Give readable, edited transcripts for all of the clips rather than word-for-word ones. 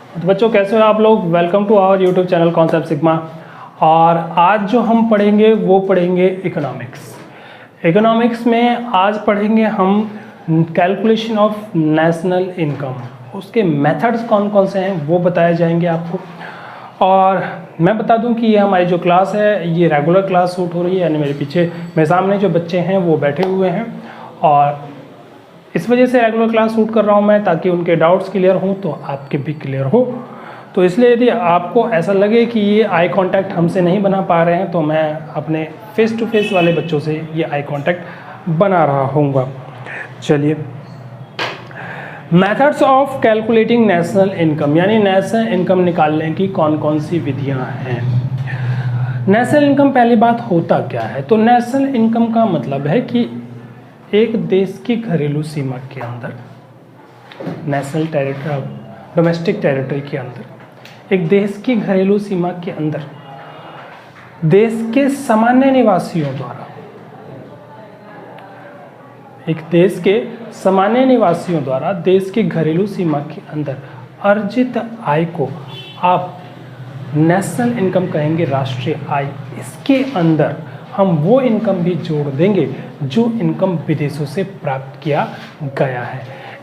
तो बच्चों कैसे हो आप लोग। Welcome to our YouTube channel Concept Sigma. और आज जो हम पढ़ेंगे वो पढ़ेंगे इकोनॉमिक्स। इकोनॉमिक्स में आज पढ़ेंगे हम कैलकुलेशन ऑफ नेशनल इनकम। उसके मेथड्स कौन कौन से हैं वो बताए जाएंगे आपको। और मैं बता दूं कि ये हमारी जो क्लास है ये रेगुलर क्लास शूट हो रही है, यानी मेरे पीछे मेरे सामने जो बच्चे हैं वो बैठे हुए हैं और इस वजह से रेगुलर क्लास शूट कर रहा हूँ मैं, ताकि उनके डाउट्स क्लियर हों तो आपके भी क्लियर हो। तो इसलिए यदि आपको ऐसा लगे कि ये आई कांटेक्ट हमसे नहीं बना पा रहे हैं तो मैं अपने फेस टू फेस वाले बच्चों से ये आई कांटेक्ट बना रहा हूँगा। चलिए, methods of calculating national income, यानी नेशनल इनकम निकालने की कौन कौन सी विधियाँ हैं। नेशनल इनकम पहली बात होता क्या है, तो नेशनल इनकम का मतलब है कि एक देश की घरेलू सीमा के अंदर, नेशनल टेरिटरी, डोमेस्टिक टेरिटरी के अंदर, एक देश की घरेलू सीमा के अंदर देश के सामान्य निवासियों द्वारा, एक देश के सामान्य निवासियों द्वारा देश की घरेलू सीमा के अंदर अर्जित आय को आप नेशनल इनकम कहेंगे, राष्ट्रीय आय। इसके अंदर हम वो इनकम भी जोड़ देंगे जो इनकम विदेशों से प्राप्त किया गया है।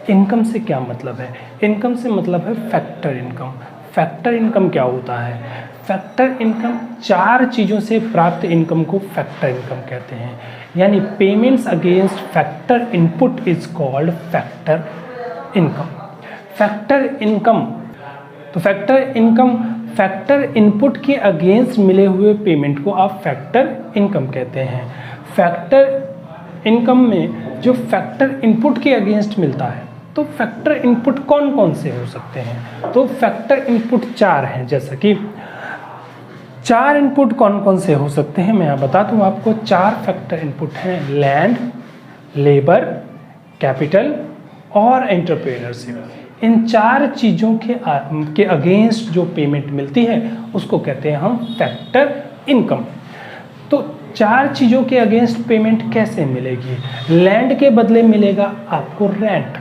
इनकम से क्या मतलब है? इनकम से मतलब है फैक्टर इनकम। फैक्टर इनकम क्या होता है? फैक्टर इनकम चार चीज़ों से प्राप्त इनकम को फैक्टर इनकम कहते हैं, यानी payments against factor input is called factor income. Factor income, तो फैक्टर इनकम फैक्टर इनपुट के अगेंस्ट मिले हुए पेमेंट को आप फैक्टर इनकम कहते हैं। फैक्टर इनकम में जो फैक्टर इनपुट के अगेंस्ट मिलता है, तो फैक्टर इनपुट कौन कौन से हो सकते हैं? तो फैक्टर इनपुट चार हैं। जैसा कि चार इनपुट कौन कौन से हो सकते हैं मैं बता दूं आपको। चार फैक्टर इनपुट हैं: लैंड, लेबर, कैपिटल और एंटरप्रेन्योरशिप। इन चार चीज़ों के अगेंस्ट जो पेमेंट मिलती है उसको कहते हैं हम फैक्टर इनकम। तो चार चीज़ों के अगेंस्ट पेमेंट कैसे मिलेगी? लैंड के बदले मिलेगा आपको रेंट,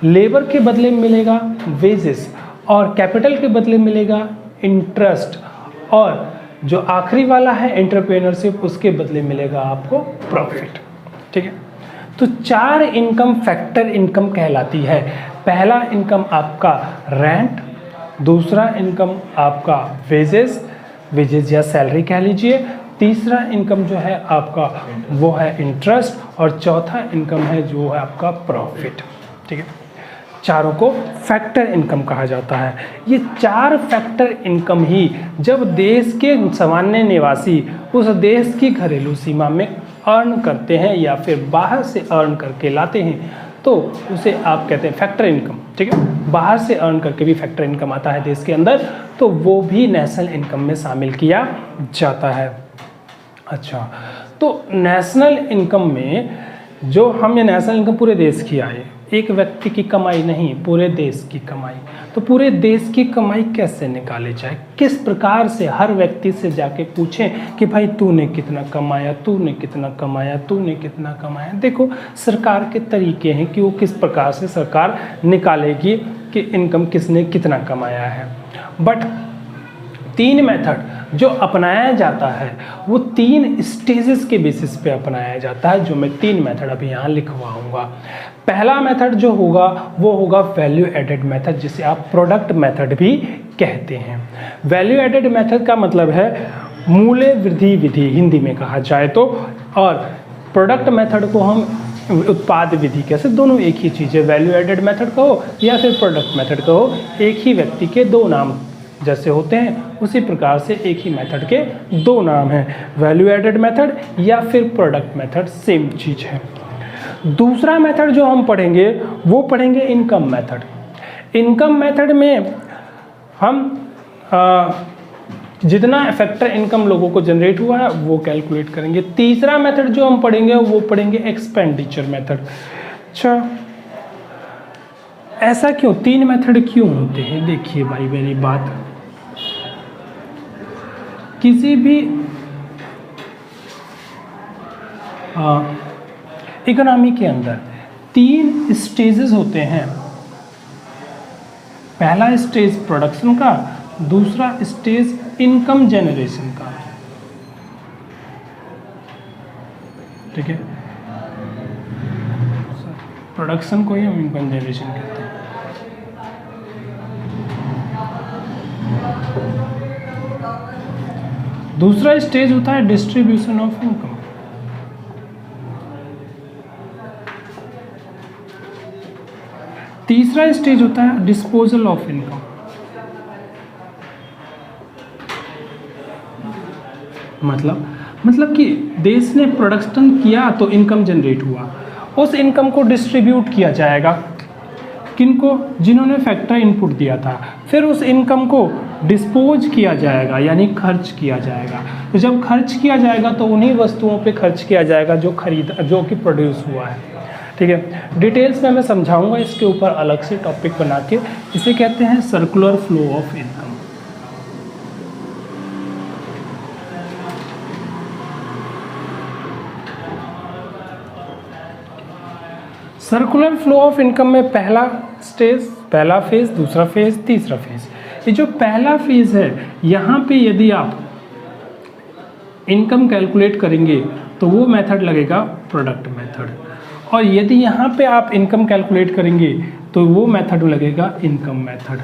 लेबर के बदले मिलेगा वेजेस और कैपिटल के बदले मिलेगा इंटरेस्ट, और जो आखिरी वाला है एंटरप्रेन्योरशिप, उसके बदले मिलेगा आपको प्रॉफिट। ठीक है, तो चार इनकम फैक्टर इनकम कहलाती है। पहला इनकम आपका रेंट, दूसरा इनकम आपका वेजेस या सैलरी कह लीजिए, तीसरा इनकम जो है आपका वो है इंटरेस्ट, और चौथा इनकम है जो है आपका प्रॉफिट। ठीक है, चारों को फैक्टर इनकम कहा जाता है। ये चार फैक्टर इनकम ही जब देश के सामान्य निवासी उस देश की घरेलू सीमा में अर्न करते हैं या फिर बाहर से अर्न करके लाते हैं तो उसे आप कहते हैं फैक्टर इनकम। ठीक है, बाहर से अर्न करके भी फैक्टर इनकम आता है देश के अंदर, तो वो भी नेशनल इनकम में शामिल किया जाता है। अच्छा, तो नेशनल इनकम में जो हम ये नेशनल इनकम पूरे देश की आए, एक व्यक्ति की कमाई नहीं, पूरे देश की कमाई। तो पूरे देश की कमाई कैसे निकाली जाए, किस प्रकार से हर व्यक्ति से जाके पूछें कि भाई तूने कितना कमाया, तूने कितना कमाया, तूने कितना कमाया। देखो, सरकार के तरीके हैं कि वो किस प्रकार से सरकार निकालेगी कि इनकम किसने कितना कमाया है। बट तीन मेथड जो अपनाया जाता है वो तीन स्टेजेस के बेसिस पे अपनाया जाता है, जो मैं तीन मेथड अभी यहाँ लिखवाऊंगा। पहला मेथड जो होगा वो होगा वैल्यू एडेड मेथड, जिसे आप प्रोडक्ट मेथड भी कहते हैं। वैल्यू एडेड मेथड का मतलब है मूल्य वृद्धि विधि हिंदी में कहा जाए तो, और प्रोडक्ट मेथड को हम उत्पाद विधि कैसे, दोनों एक ही चीज़ है। वैल्यू एडेड मेथड कहो या फिर प्रोडक्ट मेथड कहो, एक ही व्यक्ति के दो नाम जैसे होते हैं उसी प्रकार से एक ही मेथड के दो नाम हैं, वैल्यू एडेड मेथड या फिर प्रोडक्ट मेथड, सेम चीज़ है। दूसरा मेथड जो हम पढ़ेंगे वो पढ़ेंगे इनकम मेथड। इनकम मेथड में हम जितना फैक्टर इनकम लोगों को जनरेट हुआ है वो कैलकुलेट करेंगे। तीसरा मेथड जो हम पढ़ेंगे वो पढ़ेंगे एक्सपेंडिचर मेथड। अच्छा, ऐसा क्यों, तीन मेथड क्यों होते हैं? देखिए भाई, मेरी बात, किसी भी इकोनॉमी के अंदर तीन स्टेजेस होते हैं। पहला स्टेज प्रोडक्शन का, दूसरा स्टेज इनकम जनरेशन का। ठीक है, प्रोडक्शन को ही हम इनकम जनरेशन कहते हैं। दूसरा स्टेज होता है डिस्ट्रीब्यूशन ऑफ इनकम। तीसरा स्टेज होता है डिस्पोजल ऑफ इनकम। मतलब कि देश ने प्रोडक्शन किया तो इनकम जनरेट हुआ, उस इनकम को डिस्ट्रीब्यूट किया जाएगा किनको, जिन्होंने फैक्टरी इनपुट दिया था। फिर उस इनकम को डिस्पोज किया जाएगा यानी खर्च किया जाएगा। तो जब खर्च किया जाएगा तो उन्हीं वस्तुओं पे खर्च किया जाएगा जो कि प्रोड्यूस हुआ है। ठीक है, डिटेल्स में मैं समझाऊंगा इसके ऊपर अलग से टॉपिक बना के। इसे कहते हैं circular flow of income. Circular flow of income में पहला फेज, दूसरा फेज, तीसरा फेज। ये जो पहला फेज है, यहाँ पे यदि आप इनकम कैलकुलेट करेंगे तो वो मेथड लगेगा प्रोडक्ट मेथड, और यदि यहाँ पे आप इनकम कैलकुलेट करेंगे तो वो मेथड लगेगा इनकम मेथड।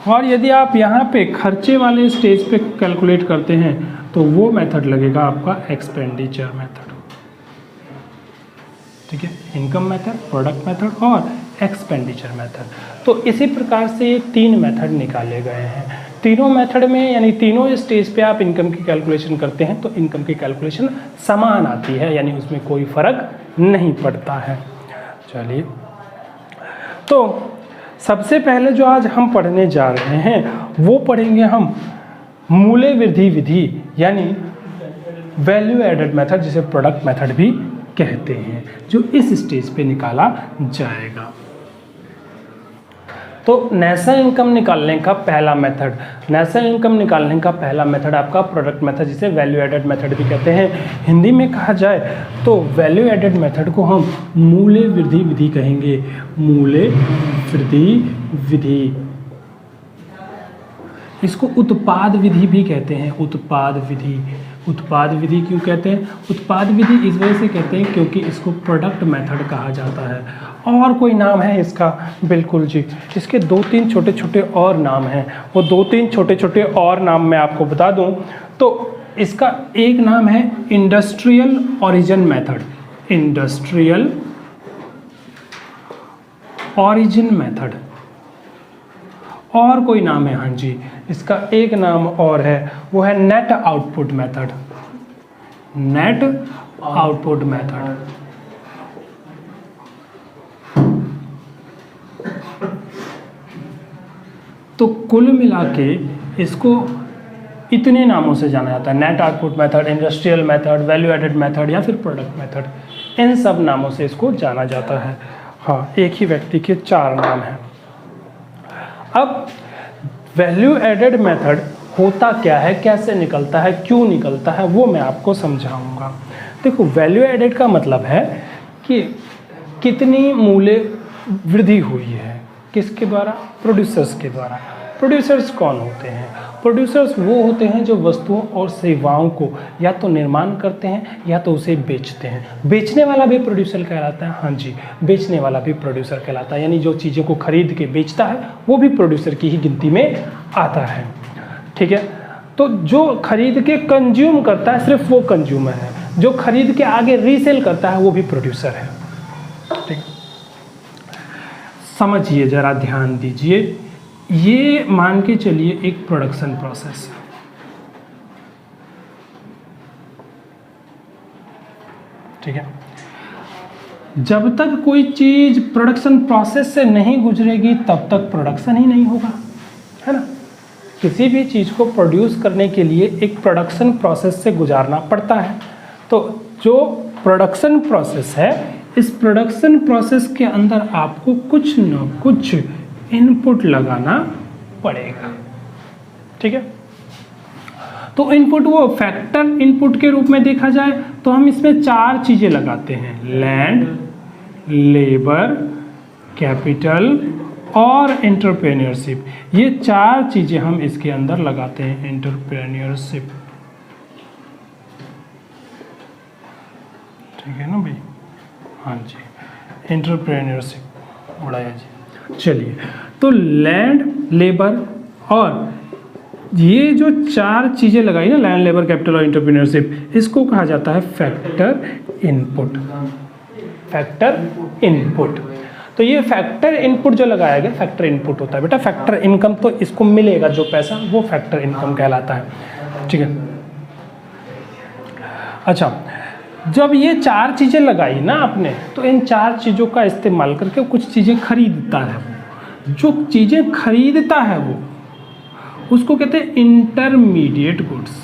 और यदि आप यहाँ पे खर्चे वाले स्टेज पे कैलकुलेट करते हैं तो वो मेथड लगेगा आपका एक्सपेंडिचर मेथड। ठीक है, इनकम मेथड, प्रोडक्ट मेथड और एक्सपेंडिचर मेथड। तो इसी प्रकार से ये 3 मेथड निकाले गए हैं। तीनों मेथड में यानी तीनों स्टेज पे आप इनकम की कैलकुलेशन करते हैं तो इनकम की कैलकुलेशन समान आती है, यानी उसमें कोई फर्क नहीं पड़ता है। चलिए, तो सबसे पहले जो आज हम पढ़ने जा रहे हैं वो पढ़ेंगे हम मूल्य वृद्धि विधि, यानी वैल्यू एडेड मेथड, जिसे प्रोडक्ट मेथड भी कहते हैं, जो इस स्टेज पे निकाला जाएगा। तो नेशनल इनकम निकालने का पहला मेथड आपका प्रोडक्ट मेथड, जिसे वैल्यू एडेड मेथड भी कहते हैं। हिंदी में कहा जाए तो वैल्यू एडेड मेथड को हम मूल्य वृद्धि विधि कहेंगे। मूल्य वृद्धि विधि, इसको उत्पाद विधि भी कहते हैं। उत्पाद विधि क्यों कहते हैं? उत्पाद विधि इस वजह से कहते हैं क्योंकि इसको प्रोडक्ट मेथड कहा जाता है। और कोई नाम है इसका? बिल्कुल जी, इसके 2-3 छोटे-छोटे और नाम हैं। वो 2-3 छोटे-छोटे और नाम मैं आपको बता दूं तो इसका एक नाम है industrial origin method. Industrial origin method. और कोई नाम है, हाँ जी, इसका एक नाम और है, वो है net output method. Net output method. तो कुल मिला के इसको इतने नामों से जाना जाता है: net output method, industrial method, value added method या फिर प्रोडक्ट मेथड। इन सब नामों से इसको जाना जाता है। हाँ, एक ही व्यक्ति के 4 नाम हैं। अब वैल्यू एडेड मेथड होता क्या है, कैसे निकलता है, क्यों निकलता है, वो मैं आपको समझाऊंगा। देखो, वैल्यू एडेड का मतलब है कि कितनी मूल्य वृद्धि हुई है, किसके द्वारा? प्रोड्यूसर्स के द्वारा। प्रोड्यूसर्स कौन होते हैं? प्रोड्यूसर्स वो होते हैं जो वस्तुओं और सेवाओं को या तो निर्माण करते हैं या तो उसे बेचते हैं। बेचने वाला भी प्रोड्यूसर कहलाता है। हाँ जी, बेचने वाला भी प्रोड्यूसर कहलाता है, यानी जो चीज़ों को खरीद के बेचता है वो भी प्रोड्यूसर की ही गिनती में आता है। ठीक है, तो जो खरीद के कंज्यूम करता है सिर्फ वो कंज्यूमर है, जो खरीद के आगे रीसेल करता है वो भी प्रोड्यूसर है। ठीक, समझिए, जरा ध्यान दीजिए। ये मान के चलिए एक प्रोडक्शन प्रोसेस है। ठीक है, जब तक कोई चीज प्रोडक्शन प्रोसेस से नहीं गुजरेगी तब तक प्रोडक्शन ही नहीं होगा, है ना। किसी भी चीज को प्रोड्यूस करने के लिए एक प्रोडक्शन प्रोसेस से गुजारना पड़ता है। तो जो प्रोडक्शन प्रोसेस है, इस प्रोडक्शन प्रोसेस के अंदर आपको कुछ न कुछ इनपुट लगाना पड़ेगा। ठीक है, तो इनपुट वो फैक्टर इनपुट के रूप में देखा जाए तो हम इसमें 4 चीजें लगाते हैं: लैंड, लेबर, कैपिटल और एंटरप्रेन्योरशिप, ये 4 चीज़ें हम इसके अंदर लगाते हैं। एंटरप्रेन्योरशिप, ठीक है ना भाई? हाँ जी, एंटरप्रेन्योरशिप उड़ाया जी। चलिए, तो लैंड, लेबर और ये जो 4 चीज़ें लगाई ना, लैंड, लेबर, कैपिटल और एंटरप्रेन्योरशिप, इसको कहा जाता है फैक्टर इनपुट। फैक्टर इनपुट, तो ये फैक्टर इनपुट जो लगाया गया फैक्टर इनपुट होता है बेटा। फैक्टर इनकम तो इसको मिलेगा जो पैसा, वो फैक्टर इनकम कहलाता है, ठीक है। अच्छा, जब ये 4 चीज़ें लगाई ना आपने, तो इन 4 चीज़ों का इस्तेमाल करके कुछ चीज़ें खरीदता है वो। जो चीज़ें खरीदता है वो, उसको कहते हैं इंटरमीडिएट गुड्स।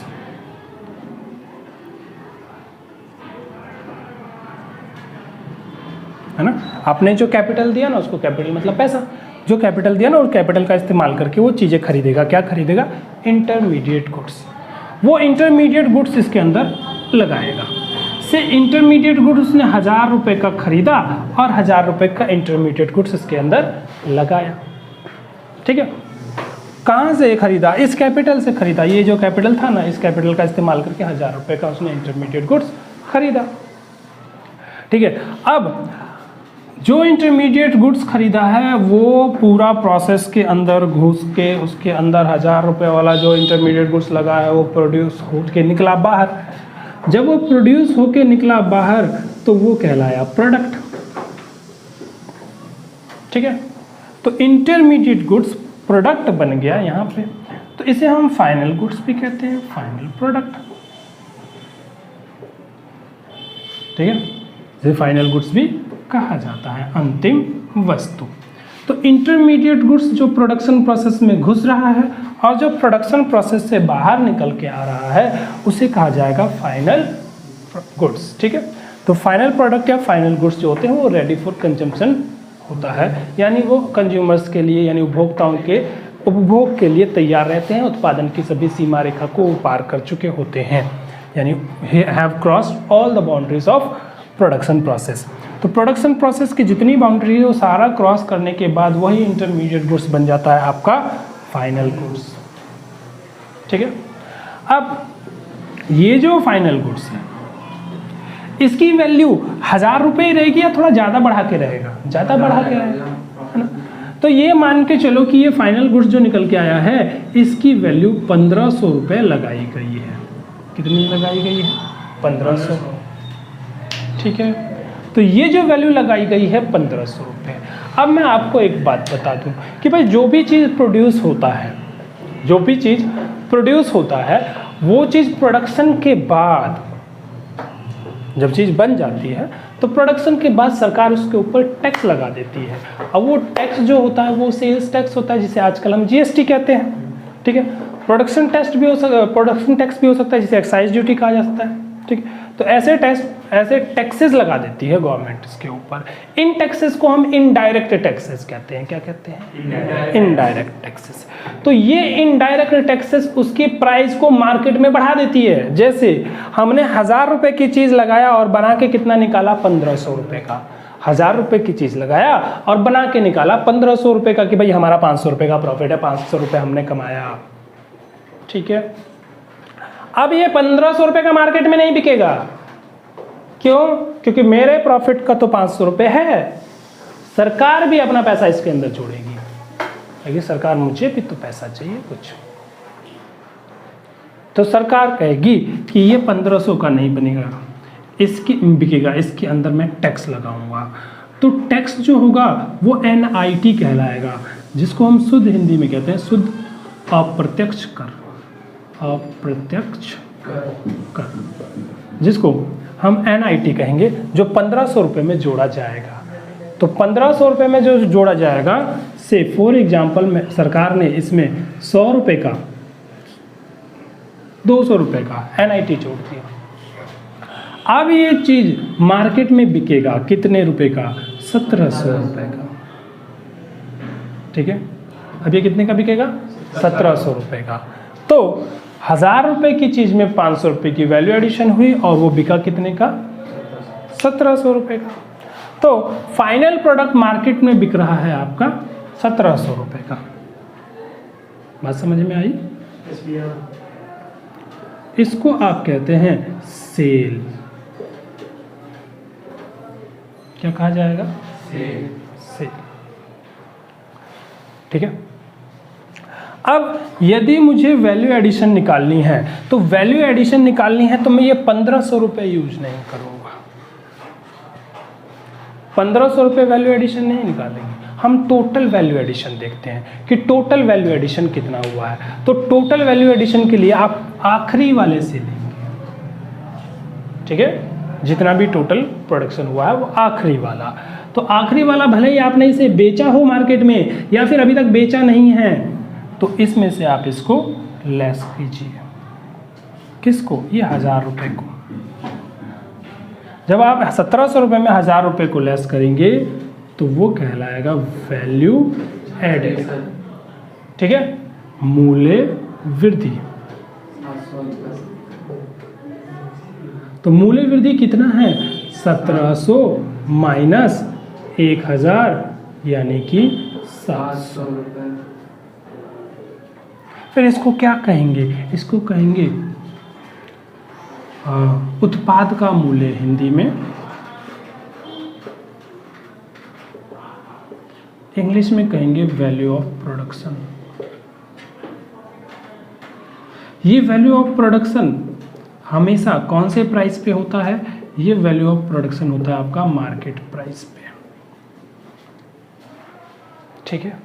है ना? आपने जो कैपिटल दिया ना, उसको कैपिटल मतलब पैसा, जो कैपिटल दिया ना, और कैपिटल का इस्तेमाल करके वो चीज़ें खरीदेगा। क्या खरीदेगा? Intermediate goods. वो इंटरमीडिएट गुड्स इसके अंदर लगाएगा। से इंटरमीडिएट गुड्स उसने 1000 रुपये का खरीदा और 1000 रुपये का इंटरमीडिएट गुड्स इसके अंदर लगाया, ठीक है। कहाँ से खरीदा? इस कैपिटल से खरीदा। ये जो कैपिटल था ना, इस कैपिटल का इस्तेमाल करके 1000 रुपये का उसने इंटरमीडिएट गुड्स खरीदा, ठीक है। अब जो इंटरमीडिएट गुड्स खरीदा है, वो पूरा प्रोसेस के अंदर घुस के उसके अंदर 1000 रुपये वाला जो इंटरमीडिएट गुड्स लगा है, वो प्रोड्यूस होके निकला बाहर। जब वो प्रोड्यूस होके निकला बाहर, तो वो कहलाया प्रोडक्ट, ठीक है। तो इंटरमीडिएट गुड्स प्रोडक्ट बन गया यहाँ पे, तो इसे हम फाइनल गुड्स भी कहते हैं, फाइनल प्रोडक्ट, ठीक है। इसे फाइनल गुड्स भी कहा जाता है, अंतिम वस्तु। तो इंटरमीडिएट गुड्स जो प्रोडक्शन प्रोसेस में घुस रहा है और जो प्रोडक्शन प्रोसेस से बाहर निकल के आ रहा है, उसे कहा जाएगा फाइनल गुड्स, ठीक है। तो फाइनल प्रोडक्ट या फाइनल गुड्स जो होते हैं वो रेडी फॉर कंजम्पशन होता है, यानी वो कंज्यूमर्स के लिए, यानी उपभोक्ताओं के उपभोग के लिए तैयार रहते हैं, उत्पादन की सभी सीमा रेखा को पार कर चुके होते हैं, यानी have crossed all the boundaries of production process. तो प्रोडक्शन प्रोसेस की जितनी बाउंड्री है वो सारा क्रॉस करने के बाद वही इंटरमीडिएट गुड्स बन जाता है आपका फाइनल गुड्स, ठीक है। अब ये जो फाइनल गुड्स है, इसकी वैल्यू 1000 रुपये ही रहेगी या थोड़ा ज़्यादा बढ़ा के रहेगा? ज़्यादा बढ़ा के रहेगा, है ना। तो ये मान के चलो कि ये फाइनल गुड्स जो निकल के आया है, इसकी वैल्यू 1500 रुपये लगाई गई है। कितनी लगाई गई है? 1500, ठीक है। तो ये जो वैल्यू लगाई गई है 1500 रुपये। अब मैं आपको एक बात बता दूं कि भाई जो भी चीज़ प्रोड्यूस होता है, जो भी चीज़ प्रोड्यूस होता है, वो चीज़ प्रोडक्शन के बाद, जब चीज़ बन जाती है तो प्रोडक्शन के बाद सरकार उसके ऊपर टैक्स लगा देती है। अब वो टैक्स जो होता है वो सेल्स टैक्स होता है, जिसे आजकल हम जीएसटी कहते हैं, ठीक है। प्रोडक्शन टैक्स भी हो सकता है, जिसे एक्साइज ड्यूटी कहा जा सकता है, ठीक है। तो ऐसे टैक्सेस लगा देती है गवर्नमेंट इसके ऊपर। इन टैक्सेस को हम इनडायरेक्ट टैक्सेस कहते हैं। क्या कहते हैं? Indirect taxes. तो ये इनडायरेक्ट टैक्सेस उसकी प्राइस को मार्केट में बढ़ा देती है। जैसे हमने 1000 रुपये की चीज़ लगाया और बना के कितना निकाला? 1500 रुपये का। 1000 रुपये की चीज़ लगाया और बना के निकाला 1500 रुपये का कि भाई हमारा 500 रुपये का प्रॉफिट है, 500 रुपये हमने कमाया, ठीक है। अब ये 1500 रुपये का मार्केट में नहीं बिकेगा। क्यों? क्योंकि मेरे प्रॉफिट का तो 500 रुपये है, सरकार भी अपना पैसा इसके अंदर जोड़ेगी, लेकिन सरकार मुझे भी तो पैसा चाहिए कुछ। तो सरकार कहेगी कि ये 1500 का नहीं बनेगा, इसकी बिकेगा, इसके अंदर मैं टैक्स लगाऊंगा। तो टैक्स जो होगा वो NIT कहलाएगा, जिसको हम शुद्ध हिंदी में कहते हैं शुद्ध अप्रत्यक्ष कर। अप्रत्यक्ष कर, जिसको हम NIT कहेंगे, जो 1500 रुपये में जोड़ा जाएगा। तो 1500 रुपये में जो जोड़ा जाएगा, से फॉर एग्जाम्पल में सरकार ने इसमें 100 रुपये का, 200 रुपये का NIT जोड़ दिया। अब ये चीज़ मार्केट में बिकेगा कितने रुपए का? 1700 रुपये का, ठीक है। अब ये कितने का बिकेगा? 1700 रुपये का। तो 1000 रुपये की चीज़ में 500 रुपये की वैल्यू एडिशन हुई और वो बिका कितने का? 1700 रुपये का। तो फाइनल प्रोडक्ट मार्केट में बिक रहा है आपका 1700 रुपये का। बात समझ में आई? इसको आप कहते हैं सेल। क्या कहा जाएगा? सेल। ठीक है। अब यदि मुझे वैल्यू एडिशन निकालनी है तो वैल्यू एडिशन निकालनी है तो मैं ये 1500 रुपये यूज नहीं करूंगा। 1500 रुपये वैल्यू एडिशन नहीं निकालेंगे, हम टोटल वैल्यू एडिशन देखते हैं कि टोटल वैल्यू एडिशन कितना हुआ है। तो टोटल वैल्यू एडिशन के लिए आप आखिरी वाले से लेंगे, ठीक है, जितना भी टोटल प्रोडक्शन हुआ है वो आखिरी वाला। तो आखिरी वाला भले ही आपने इसे बेचा हो मार्केट में या फिर अभी तक बेचा नहीं है, तो इसमें से आप इसको लेस कीजिए। किसको? ये 1000 रुपये को। जब आप 1700 रुपये में 1000 रुपये को लेस करेंगे तो वो कहलाएगा वैल्यू एडेड। ठीक है, मूल्य वृद्धि। तो मूल्य वृद्धि कितना है? 1700 माइनस 1000 यानी कि 700 रुपये। फिर इसको क्या कहेंगे? इसको कहेंगे उत्पाद का मूल्य, हिंदी में। इंग्लिश में कहेंगे वैल्यू ऑफ प्रोडक्शन। ये वैल्यू ऑफ प्रोडक्शन हमेशा कौन से प्राइस पे होता है? ये वैल्यू ऑफ प्रोडक्शन होता है आपका मार्केट प्राइस पे। ठीक है,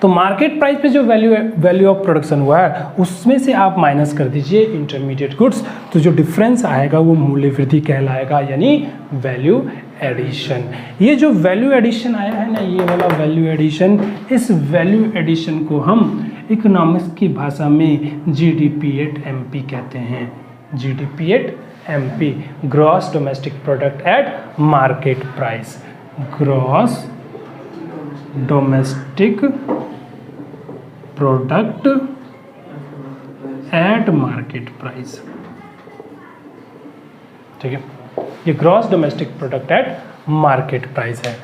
तो मार्केट प्राइस पे जो वैल्यू ऑफ प्रोडक्शन हुआ है उसमें से आप माइनस कर दीजिए इंटरमीडिएट गुड्स, तो जो डिफरेंस आएगा वो मूल्य वृद्धि कहलाएगा, यानी वैल्यू एडिशन। ये जो वैल्यू एडिशन आया है ना, ये वाला वैल्यू एडिशन, इस वैल्यू एडिशन को हम इकोनॉमिक्स की भाषा में जीडीपी एट एमपी कहते हैं। GDP at MP, gross domestic product at market price. Gross domestic product at market price. ठीक है, ये gross domestic product at market price है।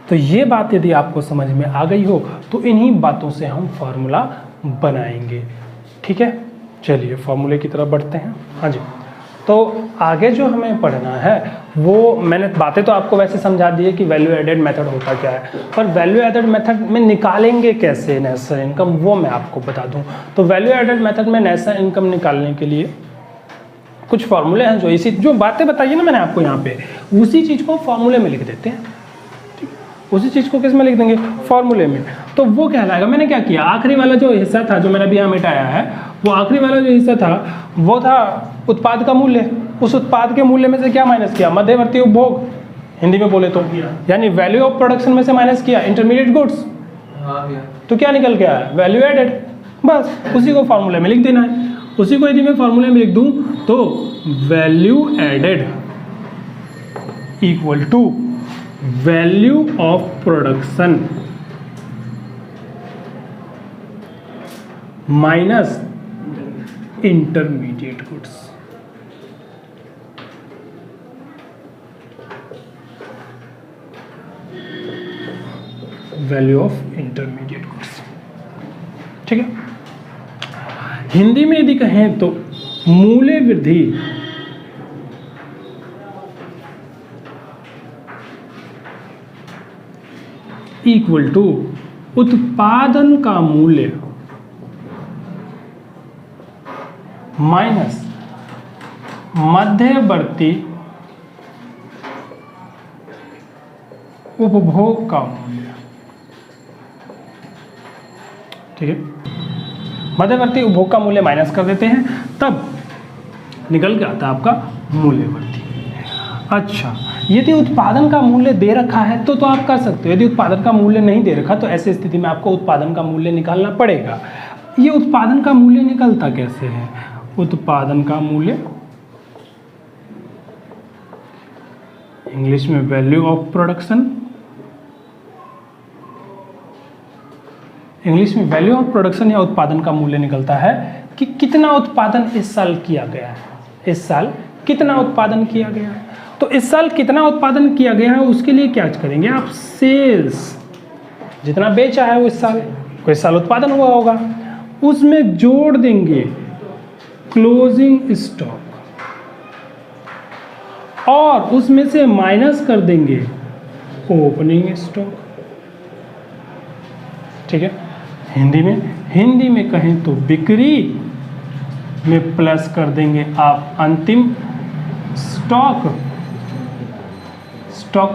तो ये बात यदि आपको समझ में आ गई हो तो इन्हीं बातों से हम फॉर्मूला बनाएंगे। ठीक है, चलिए फॉर्मूले की तरफ बढ़ते हैं। हाँ जी, तो आगे जो हमें पढ़ना है वो मैंने बातें तो आपको वैसे समझा दी है कि वैल्यू एडेड मेथड होता क्या है, पर वैल्यू एडेड मेथड में निकालेंगे कैसे नेशनल इनकम, वो मैं आपको बता दूं। तो वैल्यू एडेड मेथड में नेशनल इनकम निकालने के लिए कुछ फॉर्मूले हैं, जो बातें बताइए ना मैंने आपको यहाँ पे, उसी चीज़ को फॉर्मूले में लिख देते हैं। उसी चीज़ को किस में लिख देंगे? फॉर्मूले में। तो वो कहलाएगा, मैंने क्या किया, आखिरी वाला जो हिस्सा था जो मैंने अभी यहाँ मिटाया है, वो आखिरी वाला जो हिस्सा था वो था उत्पाद का मूल्य। उस उत्पाद के मूल्य में से क्या माइनस किया? मध्यवर्ती उपभोग, हिंदी में बोले तो, यानी वैल्यू ऑफ प्रोडक्शन में से माइनस किया इंटरमीडिएट गुड्स। तो क्या निकल के आया? Value added. बस उसी को फॉर्मूले में लिख देना है। उसी को यदि मैं फॉर्मूले में लिख दूं तो value added equal to value of production minus intermediate goods. Value of intermediate goods. ठीक है, हिंदी में यदि कहें तो मूल्य वृद्धि इक्वल टू उत्पादन का मूल्य माइनस मध्यवर्ती उपभोग का मूल्य। ठीक है, मध्यवर्ती उपभोग का मूल्य माइनस कर देते हैं, तब निकल के आता है आपका मूल्य वृद्धि। अच्छा, यदि उत्पादन का मूल्य दे रखा है तो आप कर सकते हो। यदि उत्पादन का मूल्य नहीं दे रखा तो ऐसी स्थिति में आपको उत्पादन का मूल्य निकालना पड़ेगा। ये उत्पादन का मूल्य निकलता कैसे है? उत्पादन का मूल्य इंग्लिश में वैल्यू ऑफ प्रोडक्शन, इंग्लिश में वैल्यू ऑफ प्रोडक्शन या उत्पादन का मूल्य निकलता है कि कितना उत्पादन इस साल किया गया है। इस साल कितना उत्पादन किया गया है, तो इस साल कितना उत्पादन किया गया है उसके लिए क्या करेंगे आप? सेल्स जितना बेचा है वो इस साल उत्पादन हुआ होगा, उसमें जोड़ देंगे क्लोजिंग स्टॉक और उसमें से माइनस कर देंगे ओपनिंग स्टॉक। ठीक है, हिंदी में कहें तो बिक्री में प्लस कर देंगे आप अंतिम स्टॉक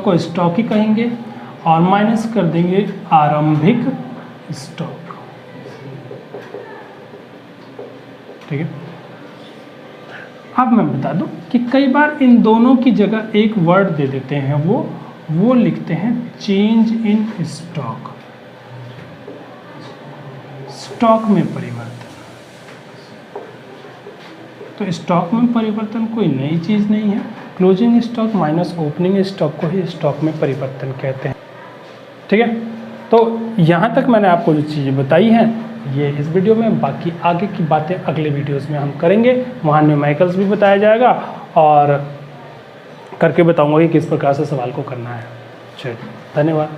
को स्टॉक ही कहेंगे, और माइनस कर देंगे आरंभिक स्टॉक। ठीक है, अब मैं बता दूं कि कई बार इन दोनों की जगह एक वर्ड दे देते हैं, वो लिखते हैं चेंज इन स्टॉक, स्टॉक में परिवर्तन। तो स्टॉक में परिवर्तन कोई नई चीज़ नहीं है, closing stock minus opening stock को ही स्टॉक में परिवर्तन कहते हैं। ठीक है, तो यहाँ तक मैंने आपको जो चीज़ें बताई हैं ये इस वीडियो में, बाकी आगे की बातें अगले वीडियोस में हम करेंगे। वहाँ न्यूमेरिकल्स भी बताया जाएगा और करके बताऊंगा कि किस प्रकार से सवाल को करना है। चलिए, धन्यवाद।